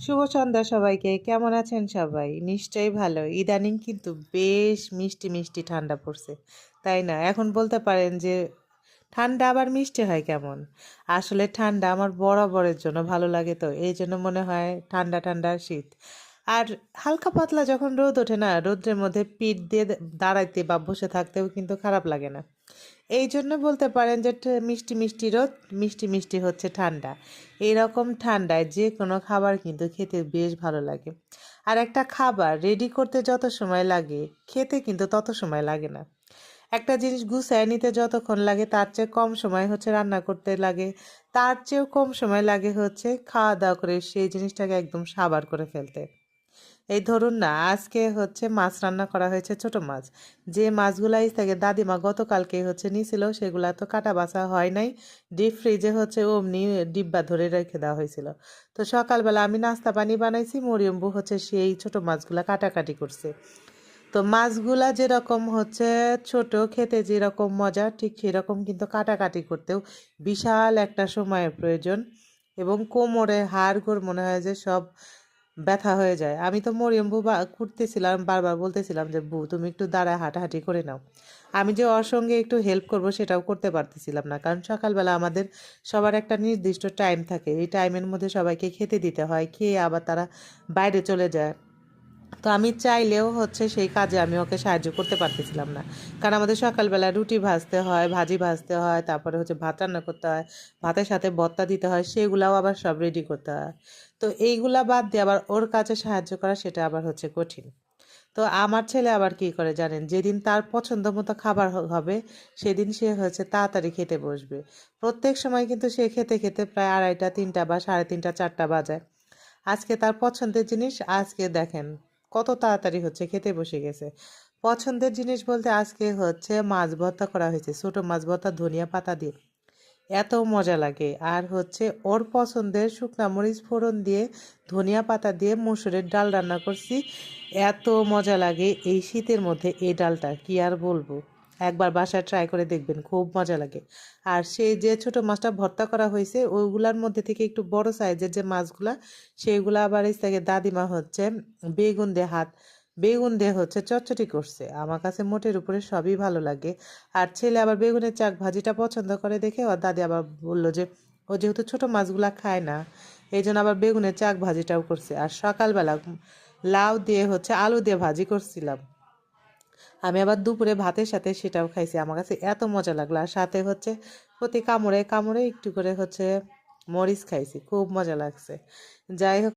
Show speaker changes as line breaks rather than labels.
শুভ সন্ধ্যা সবাইকে। কেমন আছেন সবাই? নিশ্চয়ই ভালো। ইদানিং কিন্তু বেশ মিষ্টি, মিষ্টি ঠান্ডা পড়ছে। তাই না? এখন বলতে পারেন যে ঠান্ডা আবার মিষ্টি হয় কেমন? আসলে ঠান্ডা আমার বরাবরের জন্য ভালো লাগে তো। এইজন্য মনে হয় ঠান্ডা, ঠান্ডা শীত। আর হালকা পাতলা যখন রোদ ওঠে না, রৌদ্রের মধ্যে পিঠ দিয়ে দাঁড়াইতে বা বসে থাকতেও কিন্তু খারাপ লাগে না। এইজন্য বলতে পারেন যে মিষ্টি, মিষ্টি রোদ, মিষ্টি, মিষ্টি হচ্ছে ঠান্ডা। এইরকম ঠান্ডায় যেকোনো খাবার কিন্তু খেতে বেশ ভালো লাগে। আর একটা খাবার রেডি করতে যত সময় লাগে, খেতে কিন্তু তত সময় লাগে না। একটা জিনিস গুছায় নিতে যতক্ষণ লাগে তার চেয়ে কম সময় হচ্ছে রান্না করতে লাগে। তার চেয়েও কম সময় লাগে হচ্ছে খাওয়া-দাওয়া করে সেই জিনিসটাকে একদম সাবার করে ফেলতে। এই ধরুন না আজকে হচ্ছে মাছ রান্না করা হয়েছে, ছোট মাছ। যে মাছগুলা থেকে দাদিমা গতকালকে হচ্ছে নিছিল সেগুলা তো কাটা বাছা হয় নাই। ডিপ ফ্রিজে হচ্ছে অমনি ডিব্বা ধরে রেখে দেওয়া হয়েছিল। তো সকালবেলা আমি নাস্তা পানি বানাইছি, মরিয়ম্বু হচ্ছে সেই ছোট মাছগুলা কাটাকাটি করছে। তো মাছগুলা যেরকম হচ্ছে ছোট, খেতে যেরকম মজা ঠিক সেরকম কিন্তু কাটাকাটি করতেও বিশাল একটা সময়ের প্রয়োজন। এবং কোমরে হাড়গোড় মনে হয় যে সব ব্যথা হয়ে যায়। আমি তো মরিয়ম বউ কুটতেছিলাম, বারবার বলতেছিলাম যে বউ তুমি একটু দাঁড়ায় হাঁটাহাঁটি করে নাও। আমি যে ওর সঙ্গে একটু হেল্প করব সেটাও করতে পারতেছিলাম না, কারণ সকালবেলা আমাদের সবার একটা নির্দিষ্ট টাইম থাকে। এই টাইমের মধ্যে সবাইকে খেতে দিতে হয়, খেয়ে আবার তারা বাইরে চলে যায়। তো আমি চাইলেও হচ্ছে সেই কাজে আমি ওকে সাহায্য করতে পারতেছিলাম না, কারণ আমাদের সকালবেলা রুটি ভাজতে হয়, ভাজি ভাজতে হয়, তারপরে হচ্ছে ভাত রান্না করতে হয়, ভাতের সাথে ভর্তা দিতে হয়, সেগুলাও আবার সব রেডি করতে হয়। তো এইগুলা বাদ দিয়ে আবার ওর কাছে সাহায্য করা সেটা আবার হচ্ছে কঠিন। তো আমার ছেলে আবার কি করে জানেন, যেদিন তার পছন্দ মতো খাবার হবে সেদিন সে হচ্ছে তাড়াতাড়ি খেতে বসবে। প্রত্যেক সময় কিন্তু সে খেতে খেতে প্রায় আড়াইটা, তিনটা বা সাড়ে তিনটা, চারটা বাজায়। আজকে তার পছন্দের জিনিস, আজকে দেখেন কত তাড়াতাড়ি হচ্ছে খেতে বসে গেছে। পছন্দের জিনিস বলতে আজকে হচ্ছে মাছ ভর্তা করা হয়েছে, ছোট মাছ ভর্তা ধনিয়া পাতা দিয়ে। এত মজা লাগে। আর হচ্ছে ওর পছন্দের শুকনা মরিচ ফোড়ন দিয়ে ধনিয়া পাতা দিয়ে মসুরের ডাল রান্না করছি। এত মজা লাগে এই শীতের মধ্যে এই ডালটা, কি আর বলবো। একবার বাসায় ট্রাই করে দেখবেন, খুব মজা লাগে। আর সেই যে ছোট মাছটা ভর্তা করা হয়েছে ওইগুলার মধ্যে থেকে একটু বড় সাইজের যে মাছগুলা, সেইগুলা আবার এই থেকে দাদিমা হচ্ছে বেগুন দিয়ে বেগুন দিয়ে হচ্ছে চটচটি করছে। আমার কাছে মোটের উপরে সবই ভালো লাগে। আর ছেলে আবার বেগুনের চাক ভাজিটা পছন্দ করে দেখে ওর দাদি আবার বললো যে ও যেহেতু ছোট মাছগুলা খায় না, এই জন্য আবার বেগুনের চাক ভাজিটাও করছে। আর সকালবেলা লাউ দিয়ে হচ্ছে আলু দিয়ে ভাজি করছিলাম। আমি আবার দুপুরে ভাতের সাথে সেটাও খাইছি। আমার কাছে এত মজা লাগলো। আর সাথে হচ্ছে প্রতি কামড়ে কামড়ে একটু করে হচ্ছে মরিচ খাইছি, খুব মজা লাগছে। যাই হোক,